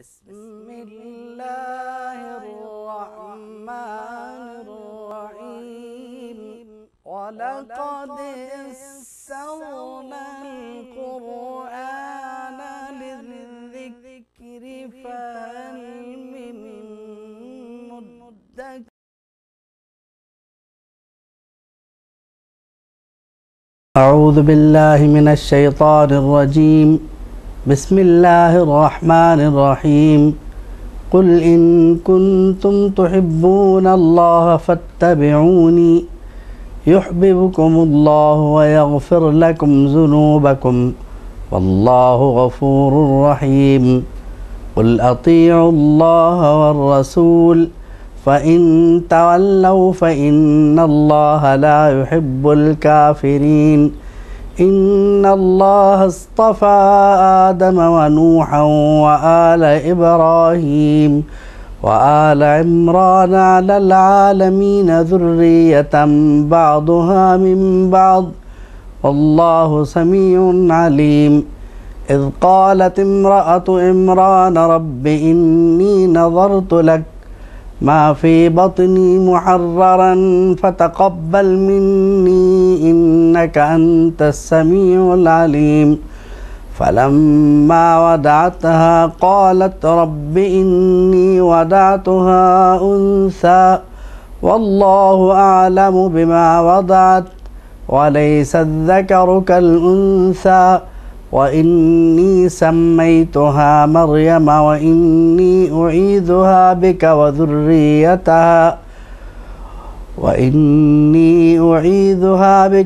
بسم الله الرحمن الرحيم ولقد يسرنا القرآن للذكر فهل من مدكر. أعوذ بالله من الشيطان الرجيم. بسم الله الرحمن الرحيم. قل إن كنتم تحبون الله فاتبعوني يحببكم الله ويغفر لكم ذنوبكم والله غفور رحيم. قل أطيعوا الله والرسول فإن تولوا فإن الله لا يحب الكافرين. إن الله اصطفى آدم ونوحا وآل إبراهيم وآل عمران على العالمين ذرية بعضها من بعض والله سميع عليم. إذ قالت امرأة عمران رب إني نظرت لك ما في بطني محررا فتقبل مني إنك أنت السميع العليم. فلما ودعتها قالت رب إني وضعتها أنثى والله أعلم بما وضعت وليس الذكر كالأنثى وإني سميتها مريم وإني أعيذها بك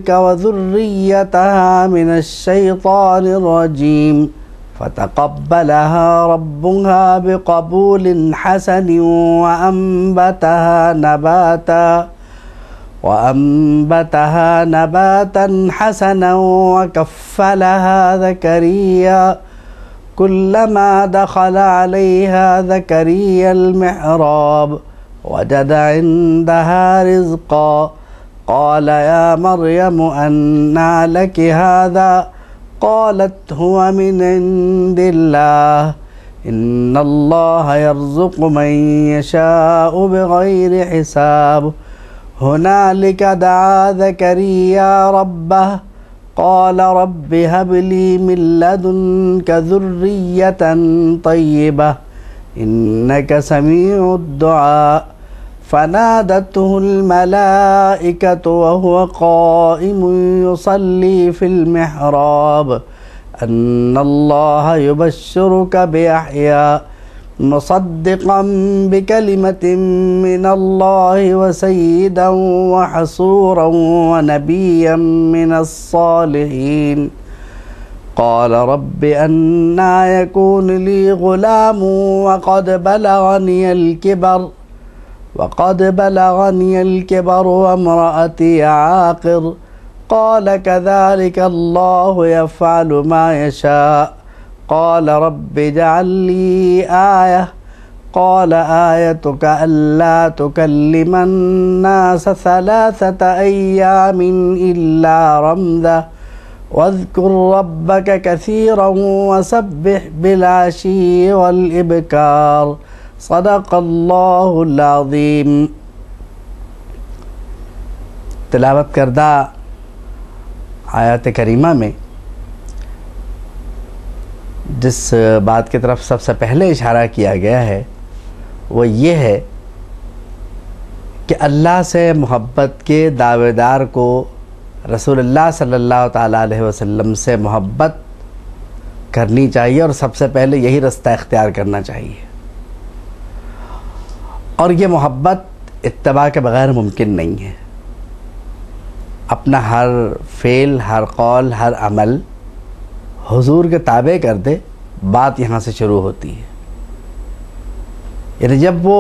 وذريتها من الشيطان الرجيم. فتقبلها ربها بقبول حسن وأنبتها نباتا حسنا وكفلها زكريا. كلما دخل عليها زكريا المحراب وجد عندها رزقا قال يا مريم أنى لك هذا قالت هو من عند الله إن الله يرزق من يشاء بغير حساب. هنالك دعا زكريا ربه قال رب هب لي من لدنك ذرية طيبة إنك سميع الدعاء. فنادته الملائكة وهو قائم يصلي في المحراب أن الله يبشرك بيحيى مصدقا بكلمة من الله وسيدا وحصورا ونبيا من الصالحين. قال رب أنى يكون لي غلام وقد بلغني الكبر وامرأتي عاقر. قال كذلك الله يفعل ما يشاء. قال رب اجعل لي آية. قال آيتك ألا تكلم الناس 3 أيام إلا رمزا واذكر ربك كثيرا وسبح بالعشي والإبكار. صدق اللہ العظیم. تلاوت کردہ آیات کریمہ میں جس بات کی طرف سب سے پہلے اشارہ کیا گیا ہے وہ یہ ہے کہ اللہ سے محبت کے دعوے دار کو رسول اللہ صلی اللہ تعالیٰ علیہ وسلم سے محبت کرنی چاہیے اور سب سے پہلے یہی رستہ اختیار کرنا چاہیے. اور یہ محبت اتباع کے بغیر ممکن نہیں ہے. اپنا ہر فعل، ہر قول، ہر عمل حضور کے تابع کر دے، بات یہاں سے شروع ہوتی ہے. یعنی جب وہ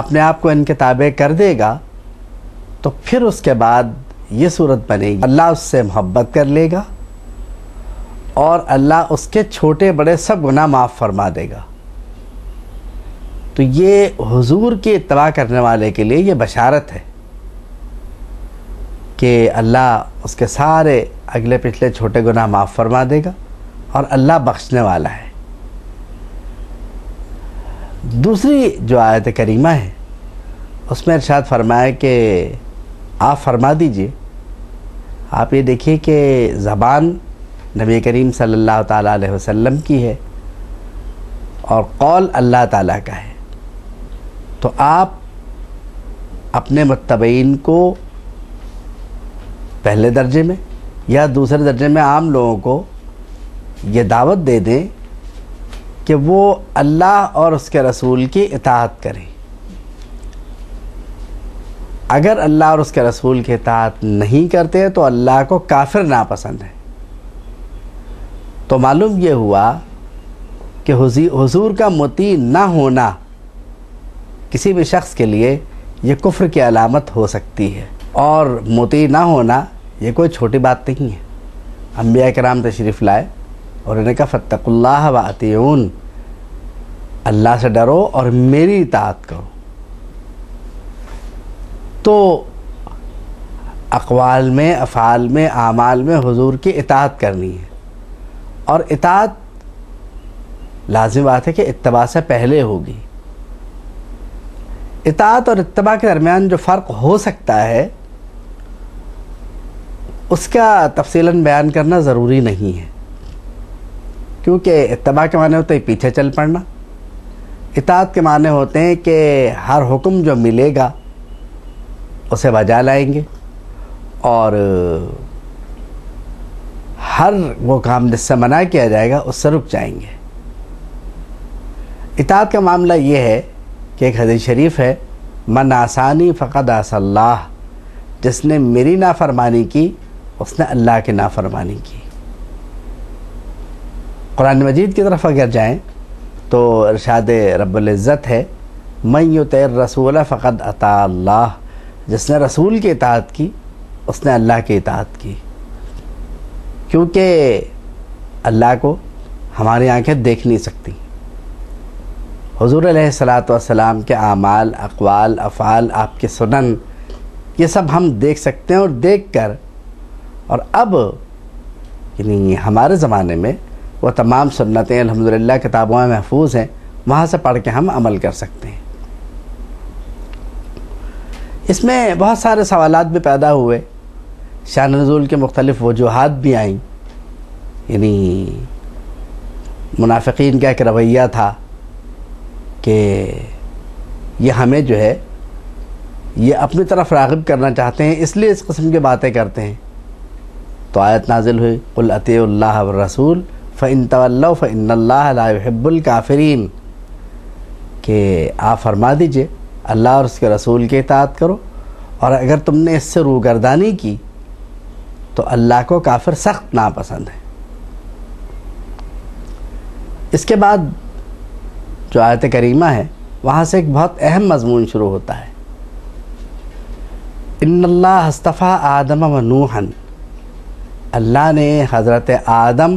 اپنے آپ کو ان کے تابع کر دے گا تو پھر اس کے بعد یہ صورت بنے گی اللہ اس سے محبت کر لے گا اور اللہ اس کے چھوٹے بڑے سب گناہ معاف فرما دے گا. تو یہ حضور کی اتباع کرنے والے کے لیے یہ بشارت ہے کہ اللہ اس کے سارے اگلے پچھلے چھوٹے گناہ معاف فرما دے گا اور اللہ بخشنے والا ہے. دوسری جو آیت کریمہ ہے اس میں ارشاد فرمایا کہ آپ فرما دیجئے، آپ یہ دیکھیے کہ زبان نبی کریم صلی اللہ تعالیٰ علیہ وسلم کی ہے اور قول اللہ تعالیٰ کا ہے، تو آپ اپنے متبعین کو پہلے درجے میں یا دوسرے درجے میں عام لوگوں کو یہ دعوت دے دیں کہ وہ اللہ اور اس کے رسول کی اطاعت کریں۔ اگر اللہ اور اس کے رسول کی اطاعت نہیں کرتے تو اللہ کو کافر ناپسند ہے۔ تو معلوم یہ ہوا کہ حضور کا مطیع نہ ہونا کسی بھی شخص کے لیے یہ کفر کی علامت ہو سکتی ہے، اور مطیع نہ ہونا یہ کوئی چھوٹی بات نہیں ہے۔ انبیاء کرام تشریف لائے اور انہوں نے کہا فاتقوا اللہ واطیعون، اللہ سے ڈرو اور میری اطاعت کرو۔ تو اقوال میں، افعال میں، اعمال میں حضور کی اطاعت کرنی ہے، اور اطاعت لازم بات ہے کہ اتباع سے پہلے ہوگی۔ اطاعت اور اتباع کے درمیان جو فرق ہو سکتا ہے اس کا تفصیلاً بیان کرنا ضروری نہیں ہے، کیونکہ اتباع کے معنی ہوتے ہیں پیچھے چل پڑنا، اطاعت کے معنی ہوتے ہیں کہ ہر حکم جو ملے گا اسے بجا لائیں گے، اور ہر وہ کام جس سے منع کیا جائے گا اس سے رک جائیں گے۔ اطاعت کا معاملہ یہ ہے کہ ایک حدیث شریف ہے، من عصانی فقد عصی اللہ، جس نے میری نافرمانی کی اس نے اللہ کی نافرمانی کی۔ قرآن مجید کی طرف اگر جائیں تو ارشاد رب العزت ہے، من یطع الرسول فقد اطاع اللہ، جس نے رسول کی اطاعت کی اس نے اللہ کی اطاعت کی، کیونکہ اللہ کو ہماری آنکھیں دیکھ نہیں سکتی۔ حضور علیہ الصلاۃ والسلام کے اعمال، اقوال، افعال، آپ کے سنن، یہ سب ہم دیکھ سکتے ہیں، اور دیکھ کر، اور اب یعنی ہمارے زمانے میں وہ تمام سنتیں الحمدللہ کتابوں میں محفوظ ہیں، وہاں سے پڑھ کے ہم عمل کر سکتے ہیں۔ اس میں بہت سارے سوالات بھی پیدا ہوئے، شان نزول کے مختلف وجوہات بھی آئیں، یعنی منافقین کا ایک رویہ تھا کہ یہ ہمیں جو ہے یہ اپنی طرف راغب کرنا چاہتے ہیں، اس لیے اس قسم کی باتیں کرتے ہیں۔ تو آیت نازل ہوئی، قل اطیعوا اللہ والرسول فإن تولوا فإن اللہ لا يحب الکافرین، کہ آپ فرما دیجئے اللہ اور اس کے رسول کی اطاعت کرو، اور اگر تم نے اس سے روگردانی کی تو اللہ کو کافر سخت ناپسند ہے۔ اس کے بعد جو آیت کریمہ ہے وہاں سے ایک بہت اہم مضمون شروع ہوتا ہے، ان اللہ اصطفیٰ آدم و نوحا، اللہ نے حضرت آدم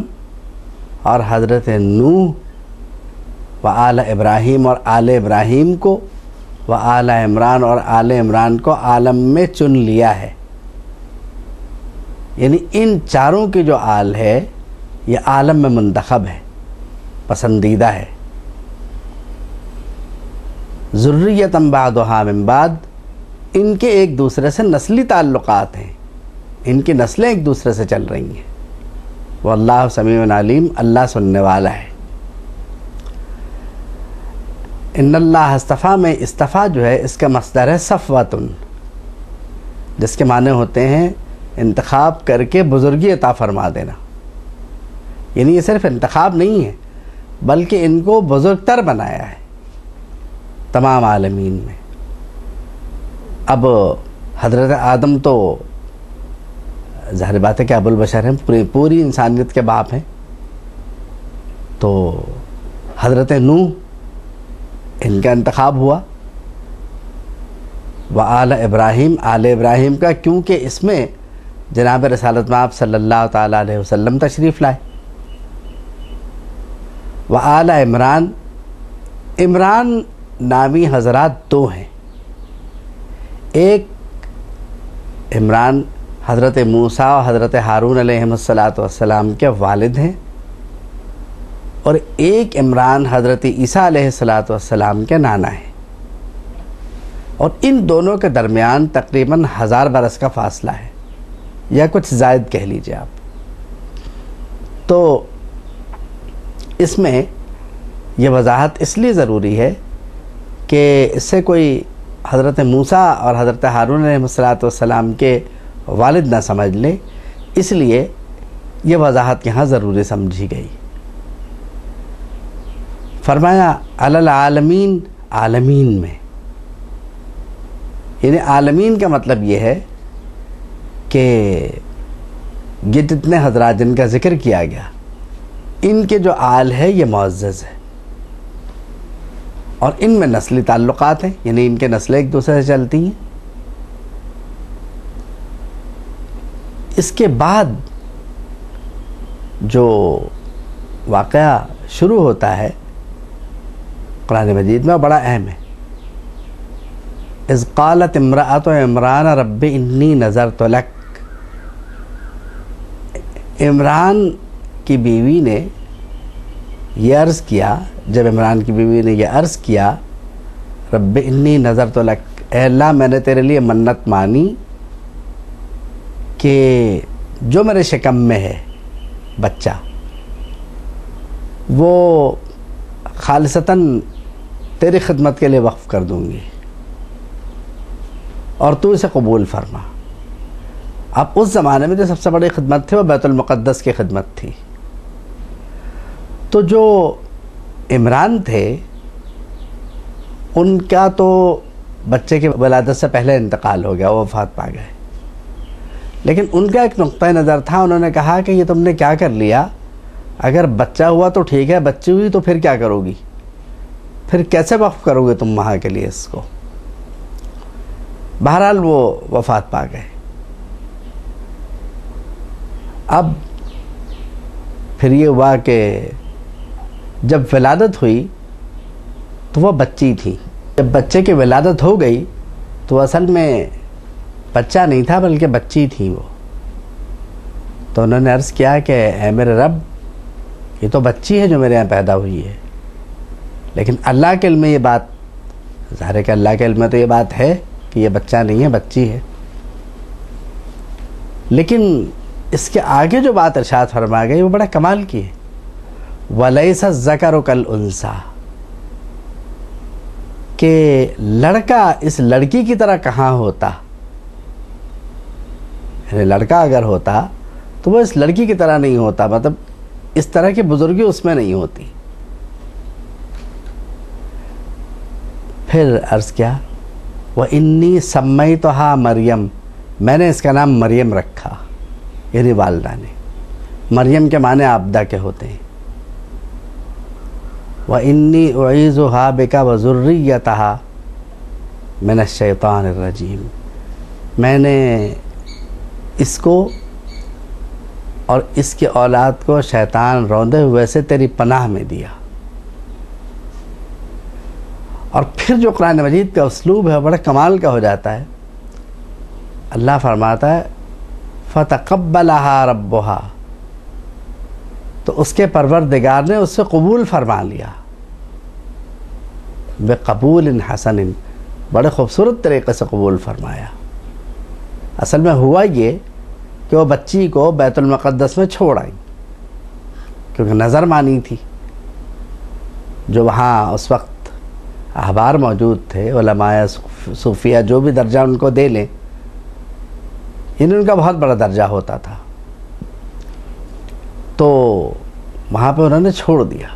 اور حضرت نوح و آل ابراہیم اور آل ابراہیم کو، و آل عمران اور آل عمران کو عالم میں چن لیا ہے۔ یعنی ان چاروں کی جو آل ہے یہ عالم میں منتخب ہے، پسندیدہ ہے۔ ذریۃ بعضھا من بعض، ان کے ایک دوسرے سے نسلی تعلقات ہیں، ان کی نسلیں ایک دوسرے سے چل رہی ہیں۔ واللہ سمیع علیم، اللہ سننے والا ہے۔ ان اللہ اصطفیٰ میں اصطفیٰ جو ہے اس کا مصدر ہے صفوۃ، جس کے معنی ہوتے ہیں انتخاب کر کے بزرگی عطا فرما دینا۔ یعنی یہ صرف انتخاب نہیں ہے بلکہ ان کو بزرگ تر بنایا ہے تمام عالمین میں۔ اب حضرت آدم تو ظاہر بات ہے کہ ابو البشر ہیں، پوری انسانیت کے باپ ہیں، تو حضرت نوح ان کا انتخاب ہوا، و آل ابراہیم، آل ابراہیم کا، کیونکہ اس میں جناب رسالت مآب صلی اللہ تعالیٰ علیہ وسلم تشریف لائے، و آل عمران، عمران نامی حضرات دو ہیں، ایک عمران حضرت موسیٰ اور حضرت ہارون علیہ السلام کے والد ہیں، اور ایک عمران حضرت عیسیٰ علیہ السلام کے نانا ہے، اور ان دونوں کے درمیان تقریباً 1000 برس کا فاصلہ ہے، یا کچھ زائد کہہ لیجئے آپ۔ تو اس میں یہ وضاحت اس لیے ضروری ہے کہ اس سے کوئی حضرت موسیٰ اور حضرت ہارون علیہ السلام کے والد نہ سمجھ لے، اس لیے یہ وضاحت یہاں ضروری سمجھی گئی۔ فرمایا علی العالمین، عالمین میں، یعنی عالمین کا مطلب یہ ہے کہ یہ جتنے حضرات جن کا ذکر کیا گیا، ان کے جو آل ہے یہ معزز ہے، اور ان میں نسلی تعلقات ہیں، یعنی ان کے نسلیں ایک دوسرے سے چلتی ہیں۔ اس کے بعد جو واقعہ شروع ہوتا ہے قرآن مجید میں، وہ بڑا اہم ہے۔ اذ قالت امرأۃ عمران رب انی نذرت لک، عمران کی بیوی نے یہ عرض کیا، جب عمران کی بیوی نے یہ عرض کیا رب انی نذرت لک، اے اللہ میں نے تیرے لیے منت مانی کہ جو میرے شکم میں ہے بچہ، وہ خالصتاً تیری خدمت کے لیے وقف کر دوں گی، اور تو اسے قبول فرما۔ اب اس زمانے میں جو سب سے بڑی خدمت تھی وہ بیت المقدس کی خدمت تھی، تو جو عمران تھے ان کا تو بچے کی ولادت سے پہلے انتقال ہو گیا، وہ وفات پا گئے، لیکن ان کا ایک نقطہ نظر تھا، انہوں نے کہا کہ یہ تم نے کیا کر لیا، اگر بچہ ہوا تو ٹھیک ہے، بچی ہوئی تو پھر کیا کرو گی، پھر کیسے وقف کرو گے تم وہاں کے لیے اس کو۔ بہرحال وہ وفات پا گئے۔ اب پھر یہ ہوا کہ جب ولادت ہوئی تو وہ بچی تھی، جب بچے کی ولادت ہو گئی تو اصل میں بچہ نہیں تھا بلکہ بچی تھی وہ، تو انہوں نے عرض کیا کہ اے میرے رب، یہ تو بچی ہے جو میرے یہاں پیدا ہوئی ہے، لیکن اللہ کے علم میں یہ بات، ظاہر ہے کہ اللہ کے علم میں تو یہ بات ہے کہ یہ بچہ نہیں ہے، بچی ہے، لیکن اس کے آگے جو بات ارشاد فرما گئی وہ بڑا کمال کی ہے۔ وَلَيْسَ الذَّكَرُ كَالْأُنثَىٰ، کہ لڑکا اس لڑکی کی طرح کہاں ہوتا، یعنی لڑکا اگر ہوتا تو وہ اس لڑکی کی طرح نہیں ہوتا، مطلب اس طرح کی بزرگی اس میں نہیں ہوتی۔ پھر عرض کیا وَإِنِّي سَمَّيْتُهَا مریم، میں نے اس کا نام مریم رکھا، یعنی والدہ نے۔ مریم کے معنی عابدہ کے ہوتے ہیں۔ وَإِنِّي أُعِيذُهَا بِكَ وَذُرِّيَّتَهَا مِنَ الشَّيْطَانِ الرَّجِيمِ، میں نے اس کو اور اس کی اولاد کو شیطان روندے ہوئے سے تیری پناہ میں دیا۔ اور پھر جو قرآن مجید کا اسلوب ہے بڑا کمال کا ہو جاتا ہے۔ اللہ فرماتا ہے فَتَقَبَّلَهَا رَبُّهَا، تو اس کے پروردگار نے اس سے قبول فرما لیا، بِقَبُولٍ حَسَنٍ، بڑے خوبصورت طریقے سے قبول فرمایا۔ اصل میں ہوا یہ کہ وہ بچی کو بیت المقدس میں چھوڑ آئی، کیونکہ نظر مانی تھی، جو وہاں اس وقت احبار موجود تھے، علماء صوفیہ جو بھی درجہ ان کو دے لیں، ان کا بہت بڑا درجہ ہوتا تھا، تو وہاں پہ انہوں نے چھوڑ دیا،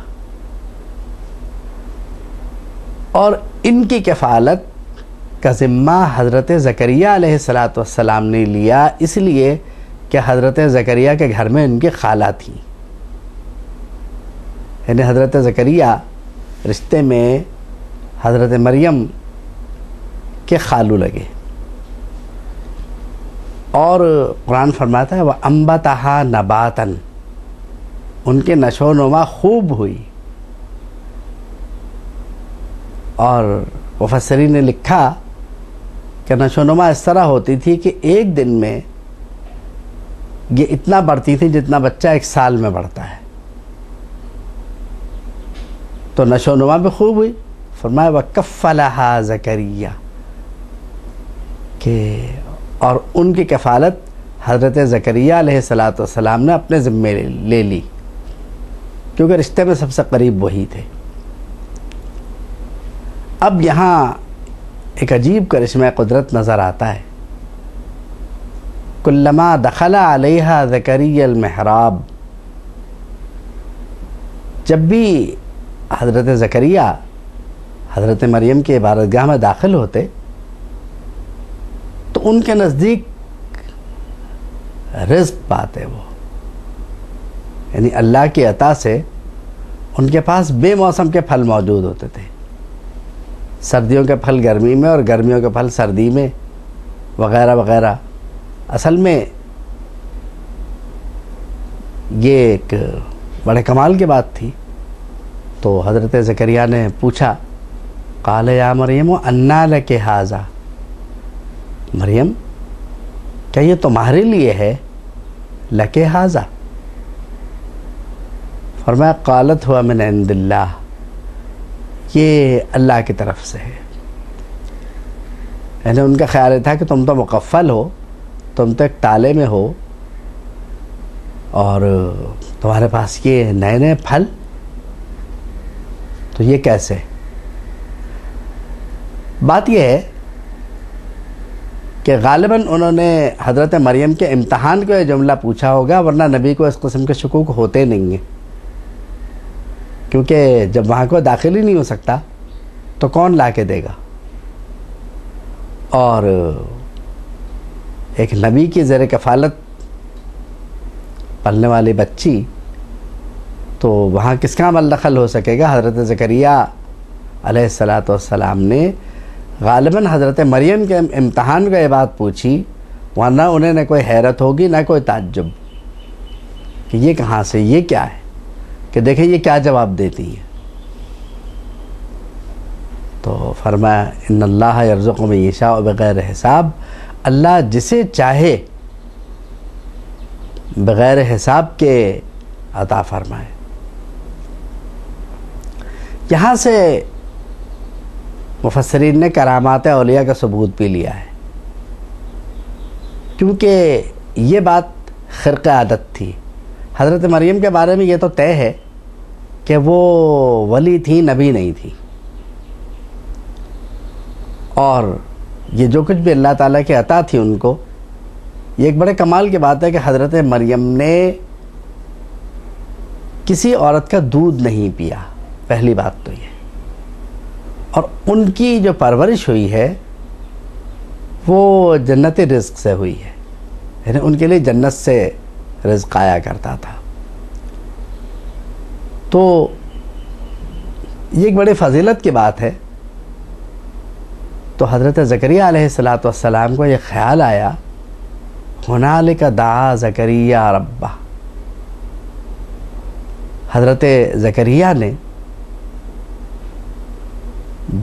اور ان کی کفالت کا ذمہ حضرت زکریا علیہ السلام نے لیا، اس لیے کہ حضرت زکریا کے گھر میں ان کی خالہ تھی، یعنی حضرت زکریا رشتے میں حضرت مریم کے خالو لگے۔ اور قرآن فرماتا ہے وَأَنبَتَهَا نَبَاتًا، ان کے نشو و نما خوب ہوئی۔ اور مفسرین نے لکھا کہ نشو و نما اس طرح ہوتی تھی کہ ایک دن میں یہ اتنا بڑھتی تھی جتنا بچہ ایک سال میں بڑھتا ہے، تو نشو و نما بھی خوب ہوئی. فرمایا وَكَفَّلَهَا زکریا، کہ اور ان کی کفالت حضرت زکریا علیہ السلام نے اپنے ذمے لے لی، کیونکہ رشتے میں سب سے قریب وہی تھے. اب یہاں ایک عجیب کرشمہ قدرت نظر آتا ہے. کلما دخل علیہا زکریا المحراب، جب بھی حضرت زکریا حضرت مریم کی عبادتگاہ میں داخل ہوتے تو ان کے نزدیک رزق پاتے وہ، یعنی اللہ کی عطا سے ان کے پاس بے موسم کے پھل موجود ہوتے تھے. سردیوں کے پھل گرمی میں اور گرمیوں کے پھل سردی میں وغیرہ وغیرہ. اصل میں یہ ایک بڑے کمال کی بات تھی. تو حضرت زکریا نے پوچھا، قال یا مریم انا لک ھذا، مریم کیا یہ تمہارے لیے ہے؟ لک ھذا، فرمایا قالت ہوا من عند اللہ، یہ اللہ کی طرف سے ہے. یعنی ان کا خیال تھا کہ تم تو مکفل ہو، تم تو ایک تالے میں ہو، اور تمہارے پاس یہ نئے نئے پھل، تو یہ کیسے؟ بات یہ ہے کہ غالباً انہوں نے حضرت مریم کے امتحان کو یہ جملہ پوچھا ہوگا، ورنہ نبی کو اس قسم کے شکوک ہوتے نہیں ہیں، کیونکہ جب وہاں کو داخل ہی نہیں ہو سکتا تو کون لا کے دے گا. اور ایک نبی کی زیر کفالت پلنے والی بچی، تو وہاں کس کا عمل دخل ہو سکے گا؟ حضرت زکریا علیہ السلام نے غالباً حضرت مریم کے امتحان کا یہ بات پوچھی، ورنہ انہیں نہ کوئی حیرت ہوگی نہ کوئی تعجب کہ یہ کہاں سے، یہ کیا ہے، کہ دیکھیں یہ کیا جواب دیتی ہیں. تو فرمایا ان اللہ یرزق من یشاء بغیر حساب، اللہ جسے چاہے بغیر حساب کے عطا فرمائے. یہاں سے مفسرین نے کرامات اولیاء کا ثبوت بھی لیا ہے، کیونکہ یہ بات خرق عادت تھی. حضرت مریم کے بارے میں یہ تو طے ہے کہ وہ ولی تھی، نبی نہیں تھی، اور یہ جو کچھ بھی اللہ تعالیٰ کی عطا تھی ان کو، یہ ایک بڑے کمال کی بات ہے کہ حضرت مریم نے کسی عورت کا دودھ نہیں پیا. پہلی بات تو یہ، اور ان کی جو پرورش ہوئی ہے وہ جنت رزق سے ہوئی ہے، یعنی ان کے لیے جنت سے رزق آیا کرتا تھا. تو یہ ایک بڑی فضیلت کی بات ہے. تو حضرت زکریا علیہ السلام کو یہ خیال آیا، ہنالک دعا زکریا ربہ، حضرت زکریا نے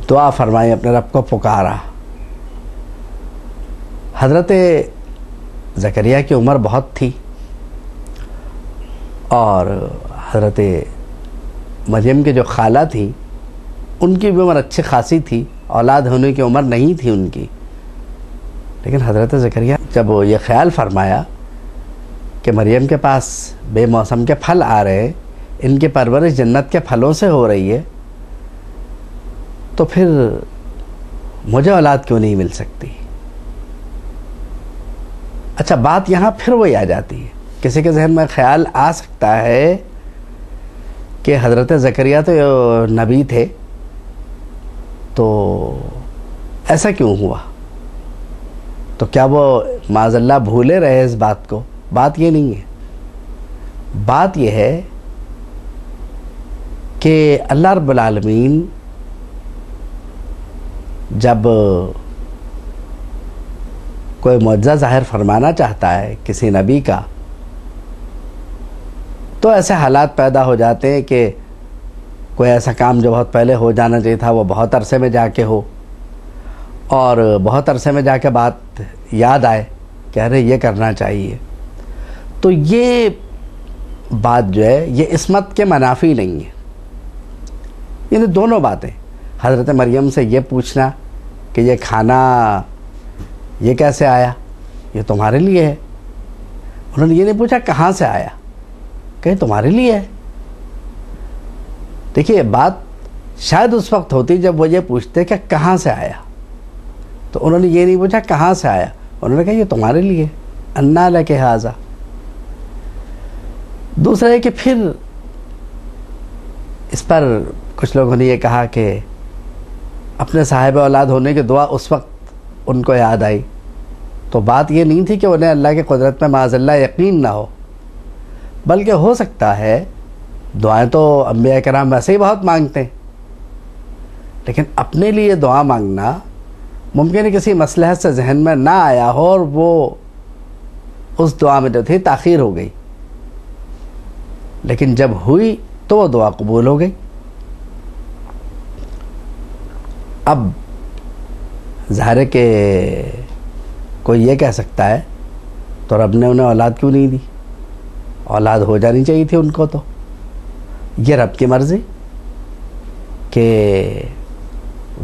دعا فرمائی، اپنے رب کو پکارا. حضرت زکریا کی عمر بہت تھی، اور حضرت مریم کے جو خالہ تھی ان کی بھی عمر اچھی خاصی تھی، اولاد ہونے کی عمر نہیں تھی ان کی. لیکن حضرت زکریا جب یہ خیال فرمایا کہ مریم کے پاس بے موسم کے پھل آ رہے ہیں، ان کی پرورش جنت کے پھلوں سے ہو رہی ہے، تو پھر مجھے اولاد کیوں نہیں مل سکتی؟ اچھا، بات یہاں پھر وہی آ جاتی ہے. کسی کے ذہن میں خیال آ سکتا ہے کہ حضرت زکریا تو نبی تھے، تو ایسا کیوں ہوا؟ تو کیا وہ معاذ اللہ بھولے رہے اس بات کو؟ بات یہ نہیں ہے. بات یہ ہے کہ اللہ رب العالمین جب کوئی معجزہ ظاہر فرمانا چاہتا ہے کسی نبی کا، تو ایسے حالات پیدا ہو جاتے ہیں کہ کوئی ایسا کام جو بہت پہلے ہو جانا چاہیے تھا وہ بہت عرصے میں جا کے ہو، اور بہت عرصے میں جا کے بات یاد آئے کہ ارے یہ کرنا چاہیے. تو یہ بات جو ہے یہ عصمت کے منافی نہیں ہے. یعنی دونوں باتیں، حضرت مریم سے یہ پوچھنا کہ یہ کھانا یہ کیسے آیا، یہ تمہارے لیے ہے. انہوں نے یہ نہیں پوچھا کہاں سے آیا، کہ تمہارے لیے ہے. دیکھیے بات شاید اس وقت ہوتی جب وہ یہ پوچھتے کہ کہاں سے آیا، تو انہوں نے یہ نہیں پوچھا کہاں سے آیا، انہوں نے کہا یہ تمہارے لیے، انا لک ھذا. دوسرا ہے کہ پھر اس پر کچھ لوگوں نے یہ کہا کہ اپنے صاحب اولاد ہونے کی دعا اس وقت ان کو یاد آئی. تو بات یہ نہیں تھی کہ انہیں اللہ کی قدرت میں معاذ اللہ یقین نہ ہو، بلکہ ہو سکتا ہے دعائیں تو انبیاء کرام ویسے ہی بہت مانگتے ہیں، لیکن اپنے لیے دعا مانگنا ممکن ہے کسی مصلحت سے ذہن میں نہ آیا ہو اور وہ اس دعا میں جو تھی تاخیر ہو گئی، لیکن جب ہوئی تو وہ دعا قبول ہو گئی. اب ظاہر ہے کہ کوئی یہ کہہ سکتا ہے تو رب نے انہیں اولاد کیوں نہیں دی، اولاد ہو جانی چاہیے تھی ان کو. تو یہ رب کی مرضی کہ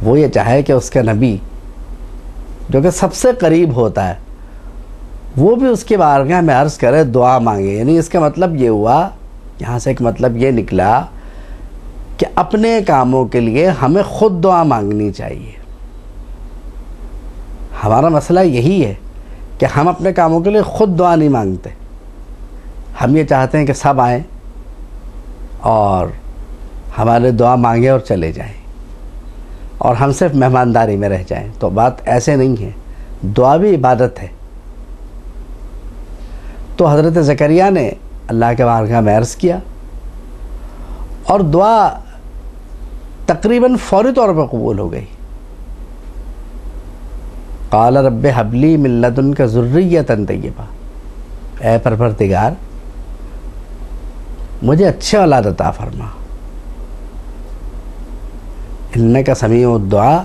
وہ یہ چاہے کہ اس کے نبی جو کہ سب سے قریب ہوتا ہے وہ بھی اس کی بارگاہ میں عرض کرے، دعا مانگے. یعنی اس کا مطلب یہ ہوا، یہاں سے ایک مطلب یہ نکلا کہ اپنے کاموں کے لیے ہمیں خود دعا مانگنی چاہیے. ہمارا مسئلہ یہی ہے کہ ہم اپنے کاموں کے لیے خود دعا نہیں مانگتے. ہم یہ چاہتے ہیں کہ سب آئیں اور ہمارے دعا مانگیں اور چلے جائیں، اور ہم صرف مہمانداری میں رہ جائیں. تو بات ایسے نہیں ہے، دعا بھی عبادت ہے. تو حضرت زکریا نے اللہ کے بارگاہ میں عرض کیا اور دعا تقریباً فوری طور پر قبول ہو گئی. قال رب ہب لی من لدنک ذریۃ طیبہ، اے پروردگار مجھے اچھے اولاد عطا فرما. انک سمیع الدعاء،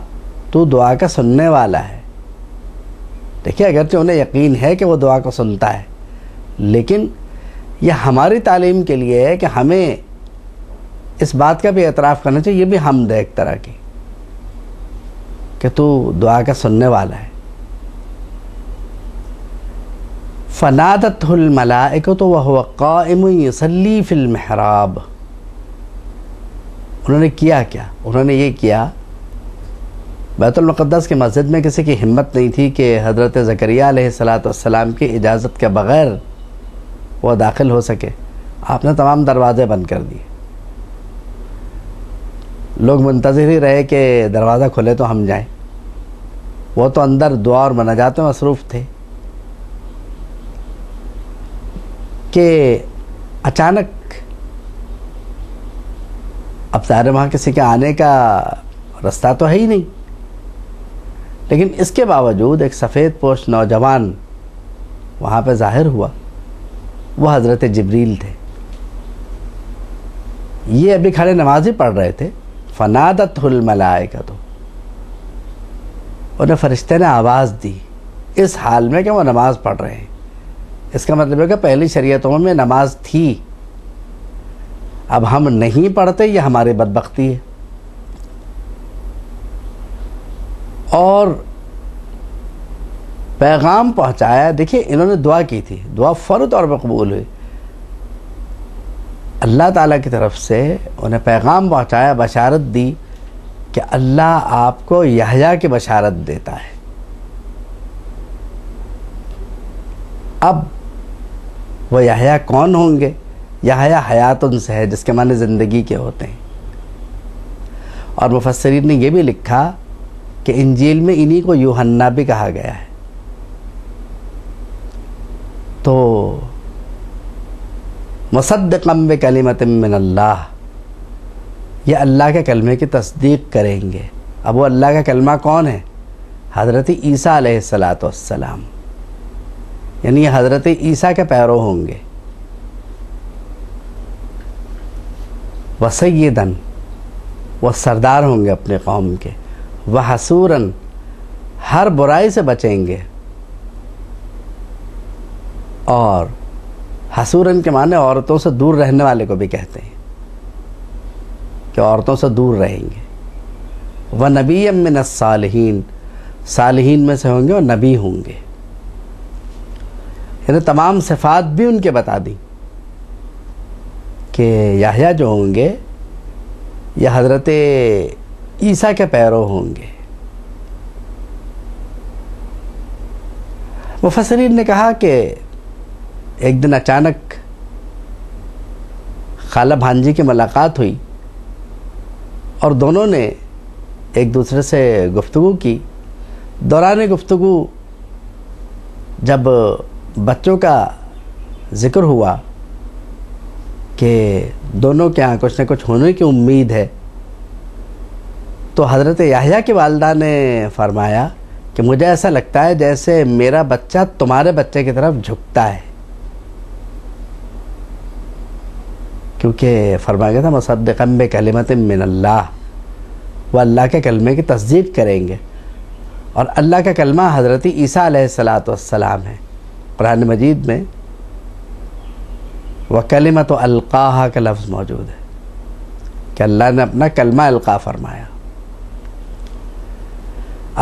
تو دعا کا سننے والا ہے. دیکھیے اگرچہ انہیں یقین ہے کہ وہ دعا کو سنتا ہے، لیکن یہ ہماری تعلیم کے لیے ہے کہ ہمیں اس بات کا بھی اعتراف کرنا چاہیے، یہ بھی حمد ہے ایک طرح کی کہ تو دعا کا سننے والا ہے. فنادتہ الملائکۃ وہو قائم یصلی فی المحراب. انہوں نے کیا کیا؟ انہوں نے یہ کیا، بیت المقدس کی مسجد میں کسی کی ہمت نہیں تھی کہ حضرت زکریا علیہ السلام کی اجازت کے بغیر وہ داخل ہو سکے. آپ نے تمام دروازے بند کر دیے. لوگ منتظر ہی رہے کہ دروازہ کھلے تو ہم جائیں. وہ تو اندر دعا اور مناجات میں مصروف تھے کہ اچانک، اب ظاہر وہاں کسی کے آنے کا رستہ تو ہے ہی نہیں، لیکن اس کے باوجود ایک سفید پوش نوجوان وہاں پہ ظاہر ہوا. وہ حضرت جبریل تھے. یہ ابھی کھڑے نماز ہی پڑھ رہے تھے. فنادتہ الملائکۃ، انہیں فرشتے نے آواز دی اس حال میں کہ وہ نماز پڑھ رہے ہیں. اس کا مطلب ہے کہ پہلی شریعتوں میں نماز تھی، اب ہم نہیں پڑھتے، یہ ہماری بدبختی ہے. اور پیغام پہنچایا. دیکھیے انہوں نے دعا کی تھی، دعا فوری طور پر قبول ہوئی. اللہ تعالیٰ کی طرف سے انہیں پیغام پہنچایا، بشارت دی کہ اللہ آپ کو یحییٰ کی بشارت دیتا ہے. اب وہ یحییٰ کون ہوں گے؟ یحییٰ حیات سے ہے، جس کے معنی زندگی کے ہوتے ہیں. اور مفسرین نے یہ بھی لکھا کہ انجیل میں انہی کو یوحنا بھی کہا گیا ہے. تو مصدقا بکلمۃ من اللہ، یہ اللہ کے کلمے کی تصدیق کریں گے. اب وہ اللہ کا کلمہ کون ہے؟ حضرت عیسیٰ علیہ السلام، یعنی یہ حضرت عیسیٰ کے پیرو ہوں گے. وسیداً، وہ سردار ہوں گے اپنے قوم کے. وحسوراً، ہر برائی سے بچیں گے. اور حسوراً کے معنی عورتوں سے دور رہنے والے کو بھی کہتے ہیں. کہ عورتوں سے دور رہیں گے. وَنَبِيًّا مِّنَ الصَّالِحِينَ، صالحین میں سے ہوں گے اور نبی ہوں گے. یعنی تمام صفات بھی ان کے بتا دیں کہ یحییٰ جو ہوں گے یہ حضرت عیسیٰ کے پیرو ہوں گے. مفسرین نے کہا کہ ایک دن اچانک خالہ بھانجی کی ملاقات ہوئی اور دونوں نے ایک دوسرے سے گفتگو کی. دوران گفتگو جب بچوں کا ذکر ہوا کہ دونوں کے یہاں کچھ نہ کچھ ہونے کی امید ہے، تو حضرت یحییٰ کی والدہ نے فرمایا کہ مجھے ایسا لگتا ہے جیسے میرا بچہ تمہارے بچے کی طرف جھکتا ہے، کیونکہ فرمایا گیا تھا مصدقا بکلمۃ من اللہ، وہ اللہ کے کلمے کی تصدیق کریں گے. اور اللہ کا کلمہ حضرت عیسیٰ علیہ السلام ہے. قرآن مجید میں وَكَلِمَةُ أَلْقَاهَا کا لفظ موجود ہے کہ اللہ نے اپنا کلمہ القا فرمایا.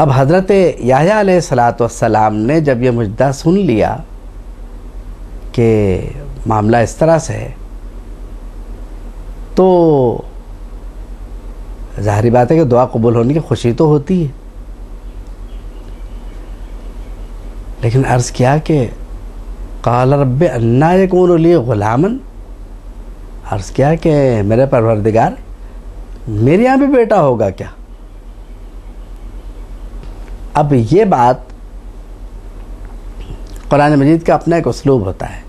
اب حضرت یحییٰ علیہ السلام نے جب یہ مجدہ سن لیا کہ معاملہ اس طرح سے ہے، تو ظاہری بات ہے کہ دعا قبول ہونے کی خوشی تو ہوتی ہے، لیکن عرض کیا کہ قال رب انا یکون لی غلاما، عرض کیا کہ میرے پروردگار میرے یہاں بھی بیٹا ہوگا کیا؟ اب یہ بات قرآن مجید کا اپنا ایک اسلوب ہوتا ہے.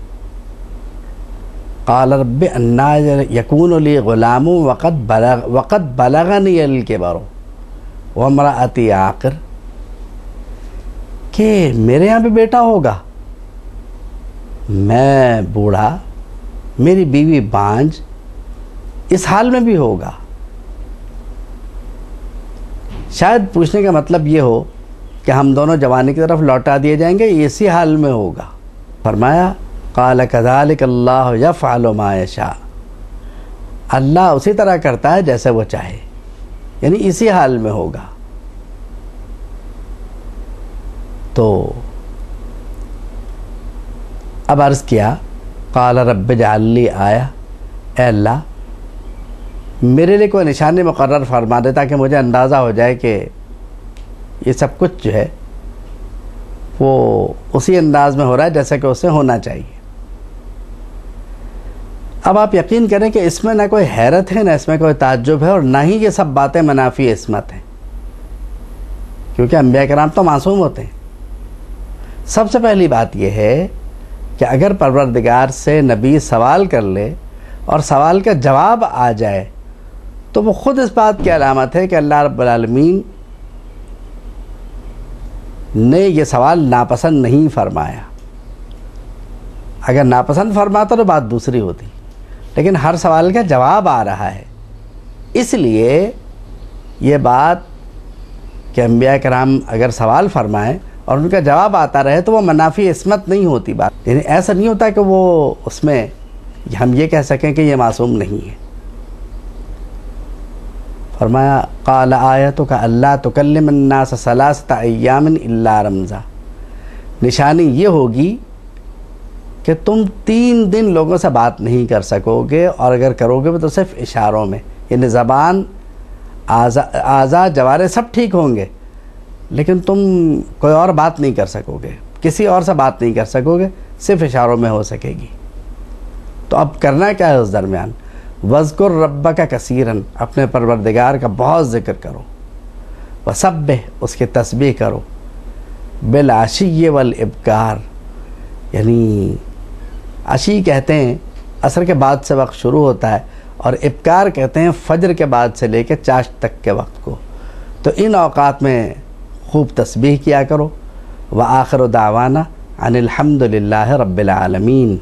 قال رب انا یکون لی غلام وقد بلغنی الکبر وامرأتی عاقر، کہ میرے یہاں بھی بیٹا ہوگا، میں بوڑھا، میری بیوی بانجھ، اس حال میں بھی ہوگا. شاید پوچھنے کا مطلب یہ ہو کہ ہم دونوں جوانی کی طرف لوٹا دیے جائیں گے، اسی حال میں ہوگا. فرمایا قال كذلك اللہ یفعل ما یشاء، اللہ اسی طرح کرتا ہے جیسے وہ چاہے، یعنی اسی حال میں ہوگا. تو اب عرض کیا قال رب اجعل لی آیہ، اے اللہ میرے لیے کوئی نشانی مقرر فرما دے تاکہ مجھے اندازہ ہو جائے کہ یہ سب کچھ جو ہے وہ اسی انداز میں ہو رہا ہے جیسا کہ اسے ہونا چاہیے. اب آپ یقین کریں کہ اس میں نہ کوئی حیرت ہے، نہ اس میں کوئی تعجب ہے، اور نہ ہی یہ سب باتیں منافی عصمت ہیں، کیونکہ انبیاء کرام تو معصوم ہوتے ہیں. سب سے پہلی بات یہ ہے کہ اگر پروردگار سے نبی سوال کر لے اور سوال کا جواب آ جائے تو وہ خود اس بات کی علامت ہے کہ اللہ رب العالمین نے یہ سوال ناپسند نہیں فرمایا. اگر ناپسند فرماتا تو بات دوسری ہوتی، لیکن ہر سوال کا جواب آ رہا ہے. اس لیے یہ بات کہ انبیاء کرام اگر سوال فرمائیں اور ان کا جواب آتا رہے تو وہ منافی عصمت نہیں ہوتی بات، یعنی ایسا نہیں ہوتا کہ وہ اس میں ہم یہ کہہ سکیں کہ یہ معصوم نہیں ہے. فرمایا قال آیتک الا تکلم الناس ثلاثة ایام الا رمزا، نشانی یہ ہوگی کہ تم 3 دن لوگوں سے بات نہیں کر سکو گے، اور اگر کرو گے تو صرف اشاروں میں، یعنی زبان، اعضاء، جوارے سب ٹھیک ہوں گے، لیکن تم کوئی اور بات نہیں کر سکو گے، کسی اور سے بات نہیں کر سکو گے، صرف اشاروں میں ہو سکے گی. تو اب کرنا کیا ہے اس درمیان؟ وَاذْكُرْ رَبَّكَ كَثِيرًا، اپنے پروردگار کا بہت ذکر کرو، وَسَبِّحْ، اس کی تسبیح کرو، بِالْعَشِيِّ وَالْإِبْكَارِ، یعنی عشی کہتے ہیں عصر کے بعد سے وقت شروع ہوتا ہے، اور ابکار کہتے ہیں فجر کے بعد سے لے کے چاشت تک کے وقت کو. تو ان اوقات میں خوب تسبیح کیا کرو. وآخر دعوانا ان الحمد للہ رب العالمین.